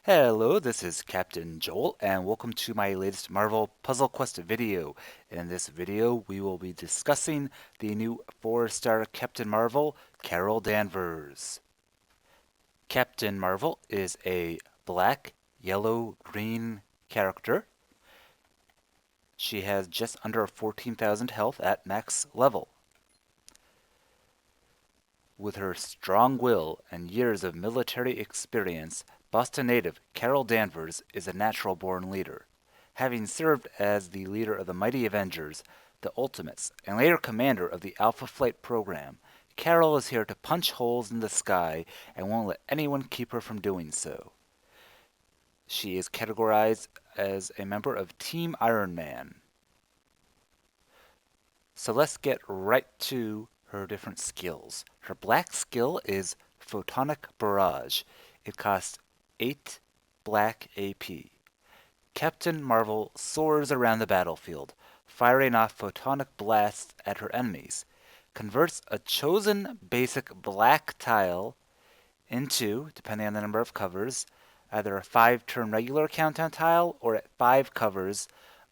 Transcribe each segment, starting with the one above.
Hello, this is Captain Joel, and welcome to my latest Marvel Puzzle Quest video. In this video, we will be discussing the new 4-star Captain Marvel, Carol Danvers. Captain Marvel is a black, yellow, green character. She has just under 14,000 health at max level. With her strong will and years of military experience, Boston native Carol Danvers is a natural-born leader. Having served as the leader of the Mighty Avengers, the Ultimates, and later commander of the Alpha Flight program, Carol is here to punch holes in the sky and won't let anyone keep her from doing so. She is categorized as a member of Team Iron Man. So let's get right to her different skills. Her black skill is Photonic Barrage. It costs 8 black AP. Captain Marvel soars around the battlefield, firing off photonic blasts at her enemies. Converts a chosen basic black tile into, depending on the number of covers, either a 5-turn regular countdown tile or at 5 covers,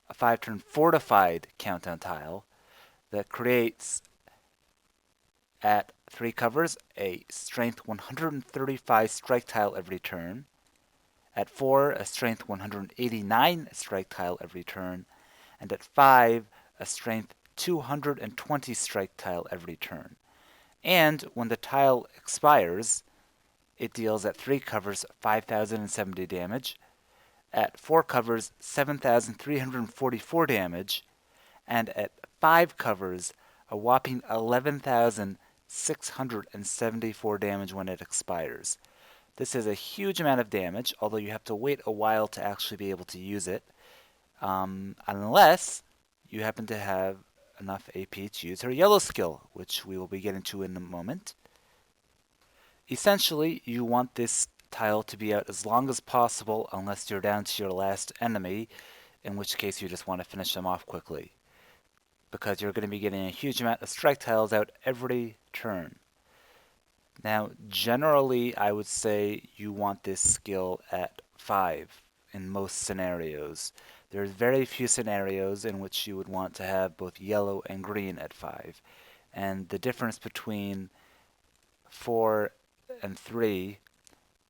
a 5-turn fortified countdown tile that creates at 3 covers a strength 135 strike tile every turn, at 4 a strength 189 strike tile every turn, and at 5 a strength 220 strike tile every turn. And when the tile expires, it deals at 3 covers 5,070 damage, at 4 covers 7,344 damage, and at 5 covers a whopping 11,674 damage when it expires. This is a huge amount of damage, although you have to wait a while to actually be able to use it, unless you happen to have enough AP to use her yellow skill, which we will be getting to in a moment. Essentially, you want this tile to be out as long as possible unless you're down to your last enemy, in which case you just want to finish them off quickly, because you're going to be getting a huge amount of strike tiles out every turn. Now, generally, I would say you want this skill at 5 in most scenarios. There's very few scenarios in which you would want to have both yellow and green at 5. And the difference between 4 and 3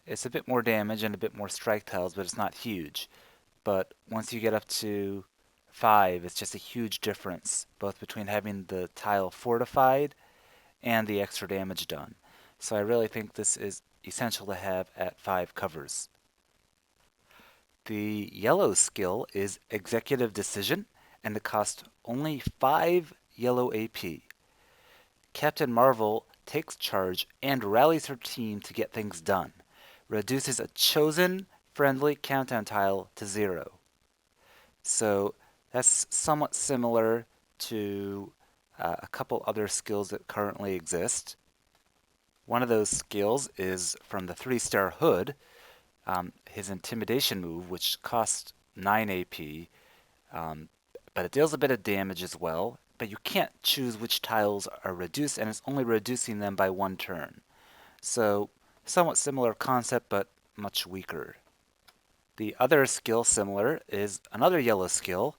is a bit more damage and a bit more strike tiles, but it's not huge. But once you get up to 5, it's just a huge difference, both between having the tile fortified and the extra damage done. So I really think this is essential to have at 5 covers. The yellow skill is Executive Decision, and it costs only 5 yellow AP. Captain Marvel takes charge and rallies her team to get things done. Reduces a chosen friendly countdown tile to 0. So that's somewhat similar to a couple other skills that currently exist. One of those skills is from the 3-star Hood, his Intimidation move, which costs 9 AP, but it deals a bit of damage as well. But you can't choose which tiles are reduced, and it's only reducing them by 1 turn. So, somewhat similar concept, but much weaker. The other skill similar is another yellow skill,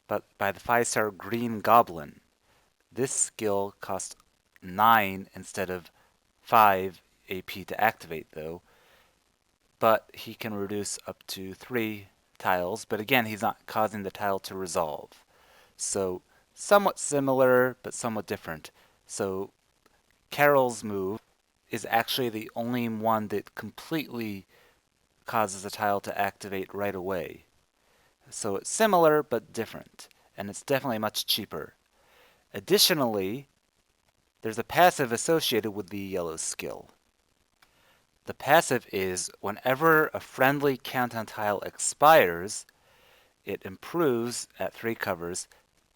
but by the 5-star Green Goblin. This skill costs 9 instead of 5 AP to activate, though, but he can reduce up to 3 tiles, but again, he's not causing the tile to resolve. So, somewhat similar, but somewhat different. So, Carol's move is actually the only one that completely causes a tile to activate right away. So it's similar, but different, and it's definitely much cheaper. Additionally, there's a passive associated with the yellow skill. The passive is whenever a friendly countdown tile expires, it improves at 3 covers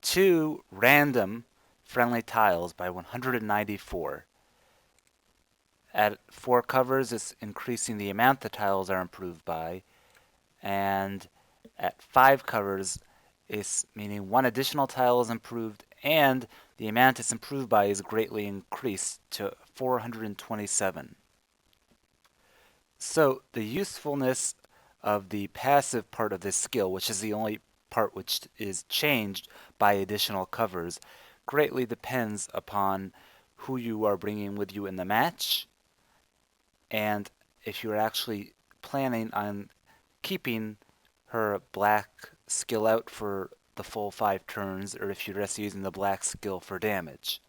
2 random friendly tiles by 194. At 4 covers, it's increasing the amount the tiles are improved by, and at 5 covers, it's meaning 1 additional tile is improved, and the amount it's improved by is greatly increased to 427. So the usefulness of the passive part of this skill, which is the only part which is changed by additional covers, greatly depends upon who you are bringing with you in the match, and if you're actually planning on keeping her black skill out for the full 5 turns, or if you're just using the black skill for damage.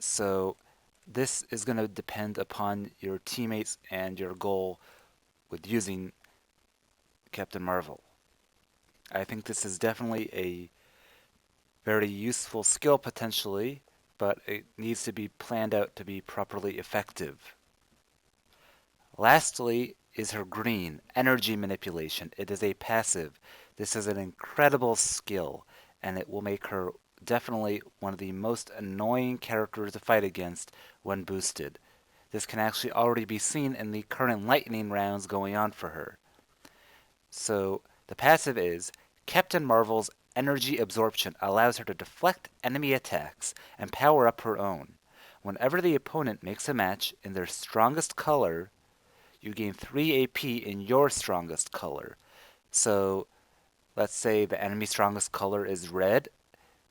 So this is going to depend upon your teammates and your goal with using Captain Marvel. I think this is definitely a very useful skill potentially, but it needs to be planned out to be properly effective. Lastly is her green, energy manipulation. It is a passive. This is an incredible skill, and it will make her definitely one of the most annoying characters to fight against when boosted. This can actually already be seen in the current lightning rounds going on for her. So the passive is Captain Marvel's energy absorption allows her to deflect enemy attacks and power up her own. Whenever the opponent makes a match in their strongest color, you gain 3 AP in your strongest color. So let's say the enemy's strongest color is red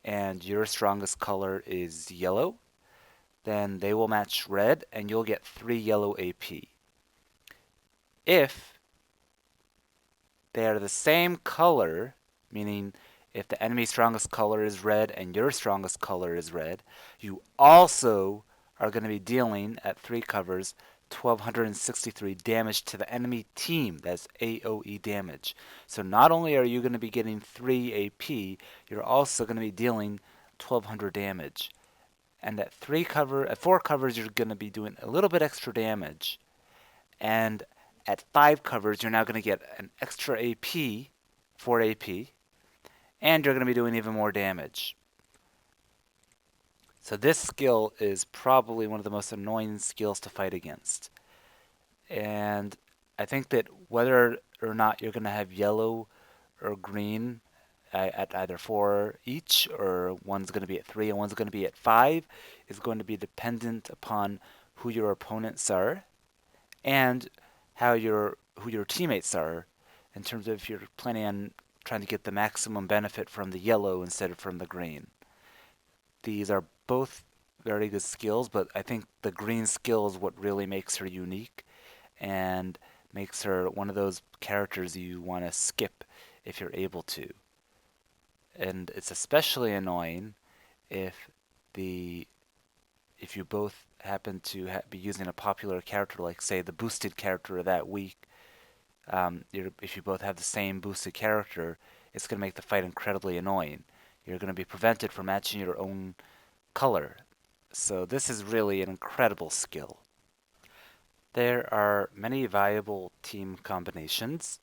and your strongest color is yellow. Then they will match red and you'll get 3 yellow AP. If they are the same color, meaning if the enemy's strongest color is red and your strongest color is red, you also are going to be dealing at 3 covers 1263 damage to the enemy team. That's AoE damage. So not only are you going to be getting 3 AP, you're also going to be dealing 1200 damage. And at 4 covers you're going to be doing a little bit extra damage. And at 5 covers you're now going to get an extra AP, 4 AP, and you're going to be doing even more damage. So this skill is probably one of the most annoying skills to fight against. And I think that whether or not you're going to have yellow or green at either 4 each, or one's going to be at 3 and one's going to be at 5, is going to be dependent upon who your opponents are and who your teammates are, in terms of if you're planning on trying to get the maximum benefit from the yellow instead of from the green. These are both very good skills, but I think the green skill is what really makes her unique and makes her one of those characters you want to skip if you're able to. And it's especially annoying if you both happen to be using a popular character, like say the boosted character of that week. If you both have the same boosted character, it's going to make the fight incredibly annoying. You're going to be prevented from matching your own color. So this is really an incredible skill. There are many viable team combinations.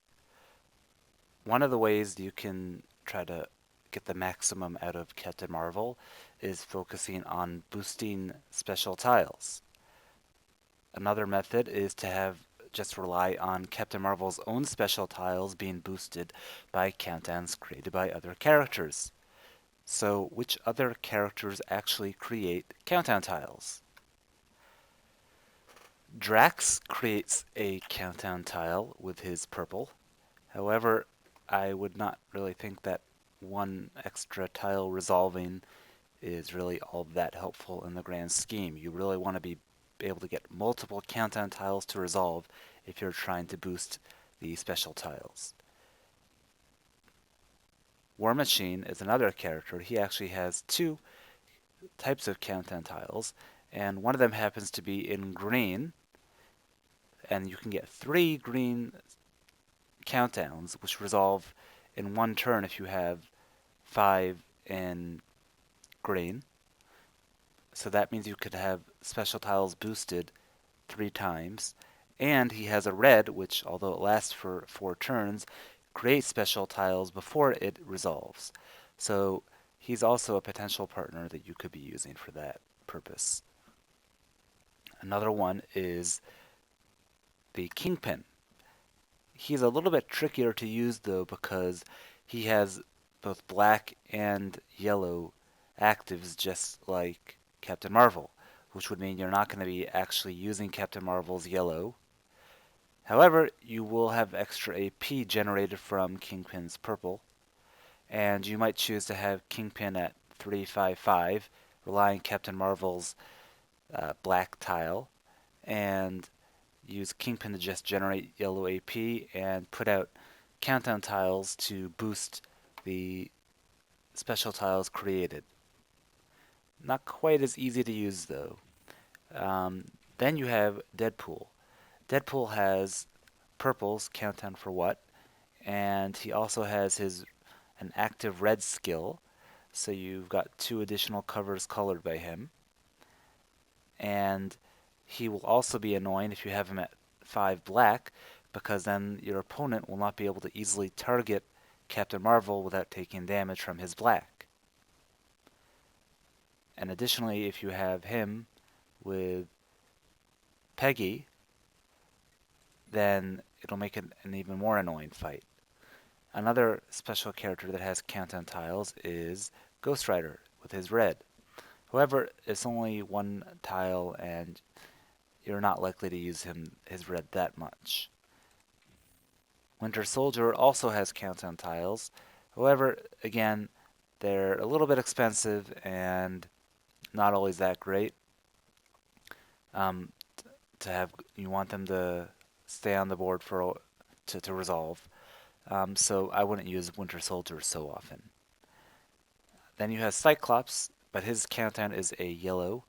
One of the ways you can try to get the maximum out of Captain Marvel is focusing on boosting special tiles. Another method is to just rely on Captain Marvel's own special tiles being boosted by countdowns created by other characters. So which other characters actually create countdown tiles? Drax creates a countdown tile with his purple. However, I would not really think that one extra tile resolving is really all that helpful in the grand scheme. You really want to be able to get multiple countdown tiles to resolve if you're trying to boost the special tiles. War Machine is another character. He actually has 2 types of countdown tiles, and one of them happens to be in green, and you can get 3 green countdowns, which resolve in 1 turn if you have 5 in green. So that means you could have special tiles boosted 3 times. And he has a red, which, although it lasts for 4 turns, creates special tiles before it resolves. So he's also a potential partner that you could be using for that purpose. Another one is the Kingpin. He's a little bit trickier to use though, because he has both black and yellow actives, just like Captain Marvel, which would mean you're not going to be actually using Captain Marvel's yellow. However, you will have extra AP generated from Kingpin's purple, and you might choose to have Kingpin at 355, relying Captain Marvel's black tile, and use Kingpin to just generate yellow AP and put out countdown tiles to boost the special tiles created. Not quite as easy to use though. Then you have Deadpool. Deadpool has purple's countdown for what, and he also has an active red skill, so you've got 2 additional covers colored by him. And he will also be annoying if you have him at 5 black, because then your opponent will not be able to easily target Captain Marvel without taking damage from his black. And additionally, if you have him with Peggy, then it'll make it an even more annoying fight. Another special character that has countdown tiles is Ghost Rider with his red. However, it's only 1 tile and you're not likely to use his red that much. Winter Soldier also has countdown tiles. However, again, they're a little bit expensive and not always that great. You want them to stay on the board to resolve. So I wouldn't use Winter Soldier so often. Then you have Cyclops, but his countdown is a yellow,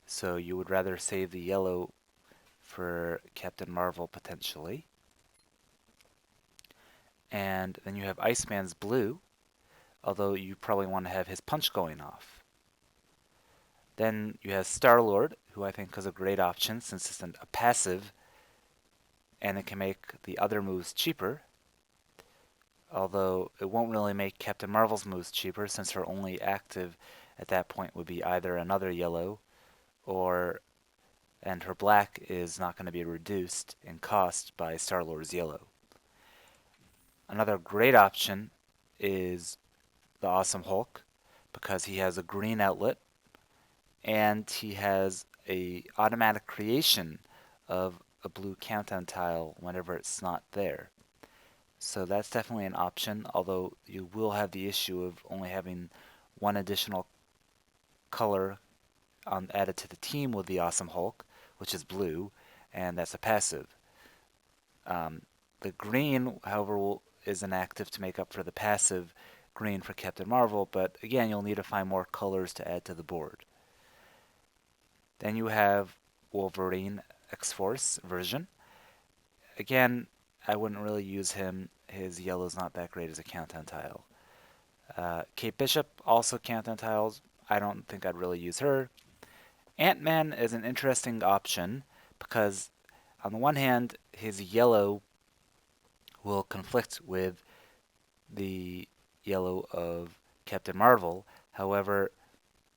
so you would rather save the yellow for Captain Marvel potentially. And then you have Iceman's blue, although you probably want to have his punch going off. Then you have Star-Lord, who I think is a great option since it's a passive and it can make the other moves cheaper. Although it won't really make Captain Marvel's moves cheaper since her only active at that point would be either another yellow and her black is not going to be reduced in cost by Star-Lord's yellow. Another great option is the Awesome Hulk because he has a green outlet and he has a automatic creation of a blue countdown tile whenever it's not there. So that's definitely an option, although you will have the issue of only having 1 additional color added to the team with the Awesome Hulk, which is blue, and that's a passive. The green, however, is inactive to make up for the passive green for Captain Marvel, but again, you'll need to find more colors to add to the board. Then you have Wolverine X-Force version. Again, I wouldn't really use him. His yellow's not that great as a countdown tile. Kate Bishop, also countdown tiles. I don't think I'd really use her. Ant-Man is an interesting option because on the one hand, his yellow will conflict with the yellow of Captain Marvel. However,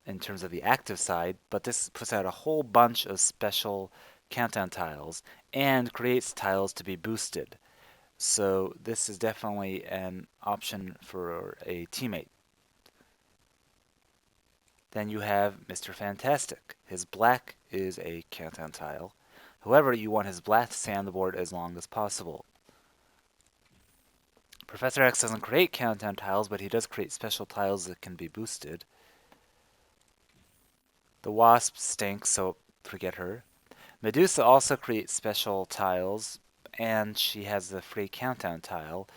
in terms of the active side, but this puts out a whole bunch of special countdown tiles and creates tiles to be boosted. So this is definitely an option for a teammate. Then you have Mr. Fantastic. His black is a countdown tile. However, you want his black to stay on the board as long as possible. Professor X doesn't create countdown tiles, but he does create special tiles that can be boosted. The Wasp stinks, so forget her. Medusa also creates special tiles, and she has the free countdown tile,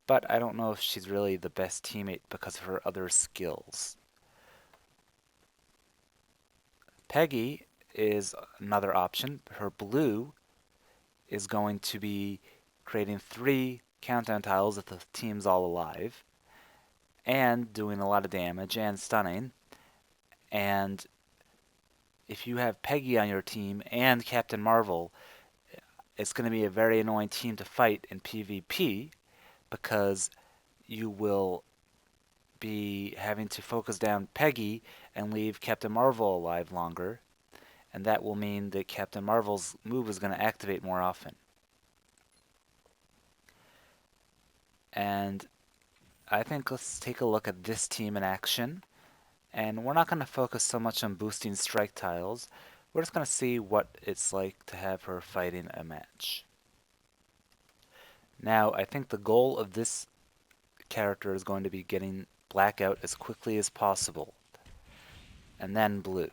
but I don't know if she's really the best teammate because of her other skills. Peggy is another option. Her blue is going to be creating 3 countdown tiles if the team's all alive, and doing a lot of damage and stunning. And if you have Peggy on your team and Captain Marvel, it's going to be a very annoying team to fight in PvP because you will be having to focus down Peggy and leave Captain Marvel alive longer, and that will mean that Captain Marvel's move is going to activate more often. And I think let's take a look at this team in action. And we're not going to focus so much on boosting strike tiles. We're just going to see what it's like to have her fighting a match. Now, I think the goal of this character is going to be getting black out as quickly as possible. And then blue.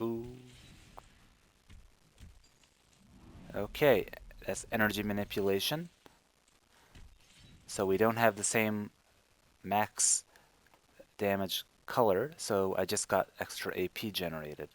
Ooh. Okay, that's energy manipulation. So we don't have the same max damage color, so I just got extra AP generated.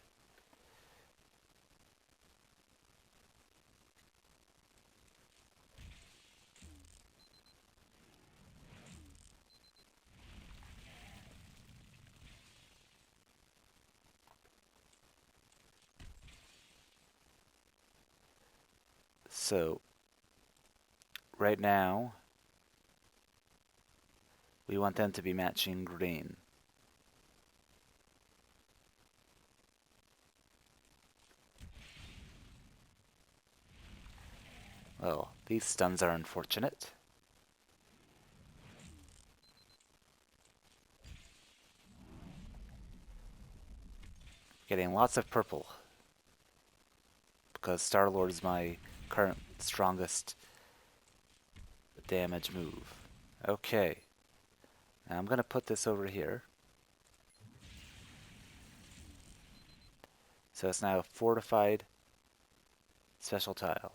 So right now, we want them to be matching green. Well, these stuns are unfortunate. Getting lots of purple. Because Star-Lord is my current strongest damage move. Okay. Now I'm going to put this over here. So it's now a fortified special tile.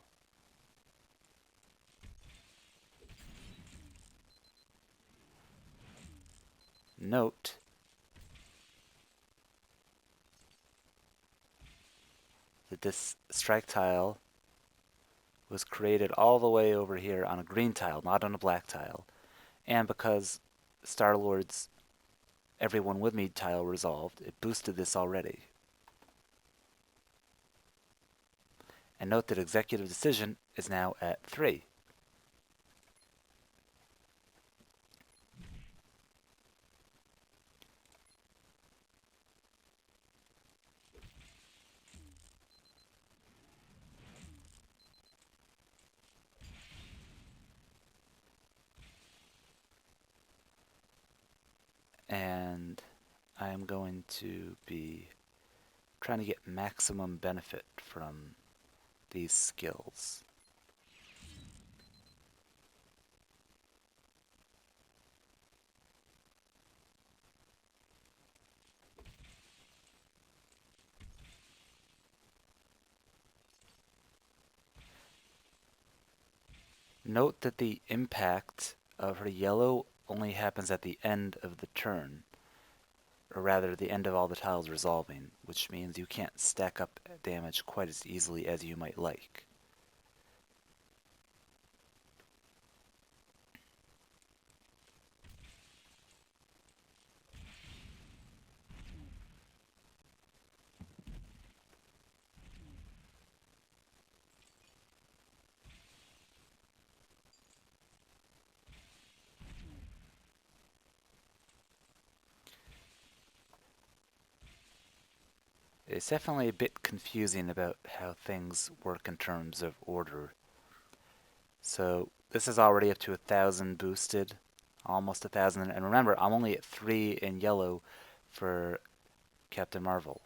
Note that this strike tile was created all the way over here on a green tile, not on a black tile. And because Star-Lord's Everyone With Me tile resolved, it boosted this already. And note that Executive Decision is now at 3. And I'm going to be trying to get maximum benefit from these skills. Note that the impact of her yellow only happens at the end of the turn, or rather the end of all the tiles resolving, which means you can't stack up damage quite as easily as you might like. It's definitely a bit confusing about how things work in terms of order. So this is already up to 1,000 boosted, almost 1,000. And remember, I'm only at 3 in yellow for Captain Marvel.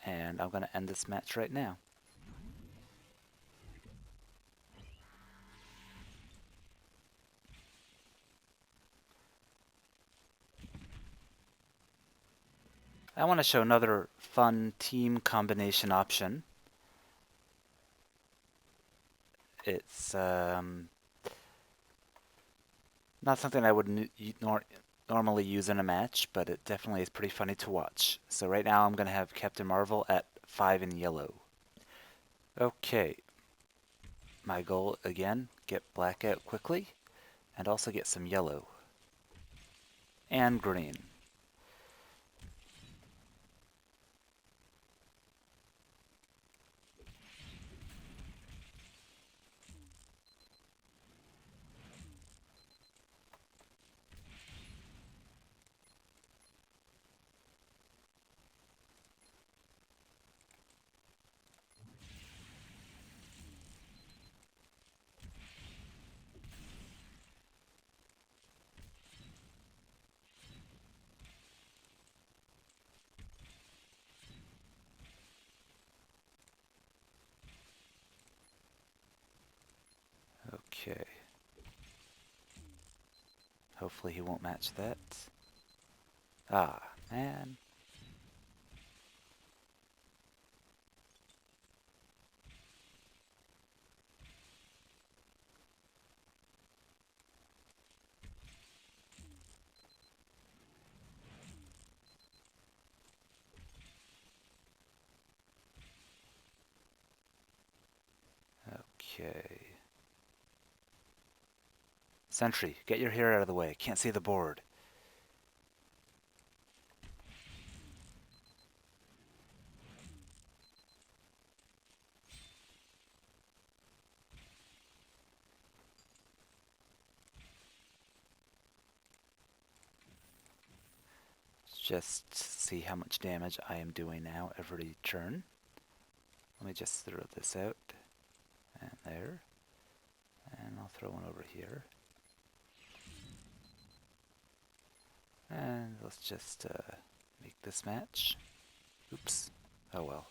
And I'm going to end this match right now. I want to show another fun team combination option. It's not something I would normally use in a match, but it definitely is pretty funny to watch. So right now I'm going to have Captain Marvel at 5 in yellow. Okay, my goal again, get black out quickly, and also get some yellow. And green. Okay. Hopefully he won't match that. Ah, man. Okay. Sentry, get your hair out of the way. Can't see the board. Just see how much damage I am doing now every turn. Let me just throw this out. And there. And I'll throw one over here. And let's just make this match. Oops. Oh well.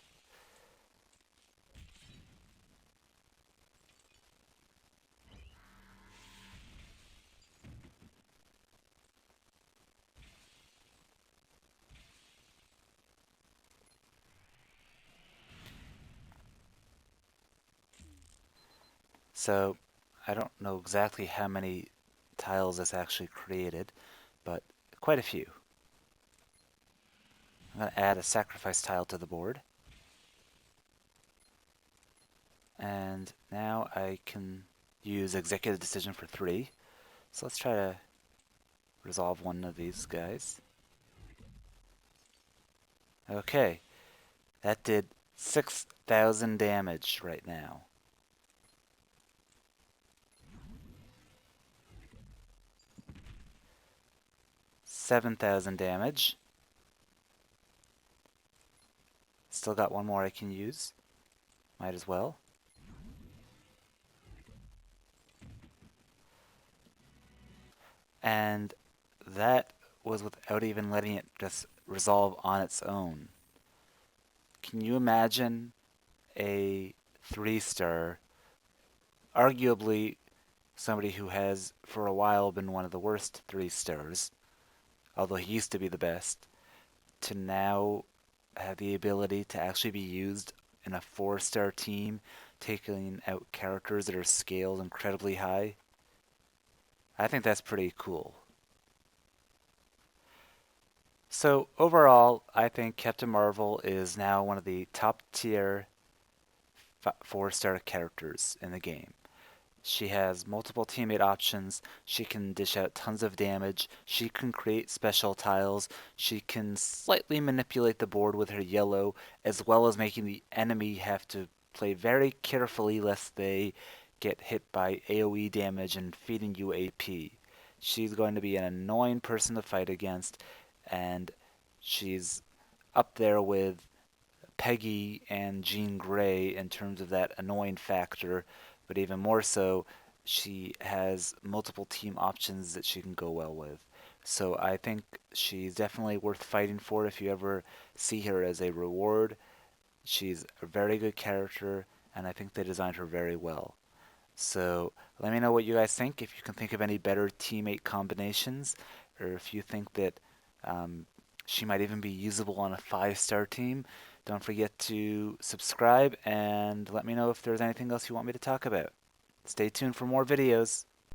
So, I don't know exactly how many tiles this actually created, but quite a few. I'm going to add a sacrifice tile to the board. And now I can use executive decision for 3. So let's try to resolve one of these guys. Okay, that did 6,000 damage right now. 7,000 damage. Still got one more I can use. Might as well. And that was without even letting it just resolve on its own. Can you imagine a 3-star, arguably somebody who has for a while been one of the worst 3-stars, although he used to be the best, to now have the ability to actually be used in a 4-star team, taking out characters that are scaled incredibly high? I think that's pretty cool. So overall, I think Captain Marvel is now one of the top tier 4-star characters in the game. She has multiple teammate options. She can dish out tons of damage. She can create special tiles. She can slightly manipulate the board with her yellow, as well as making the enemy have to play very carefully lest they get hit by AoE damage and feeding you AP. She's going to be an annoying person to fight against, and she's up there with Peggy and Jean Grey in terms of that annoying factor, but even more so, she has multiple team options that she can go well with. So I think she's definitely worth fighting for if you ever see her as a reward. She's a very good character, and I think they designed her very well. So let me know what you guys think. If you can think of any better teammate combinations, or if you think that um, She might even be usable on a 5-star team. Don't forget to subscribe and let me know if there's anything else you want me to talk about. Stay tuned for more videos.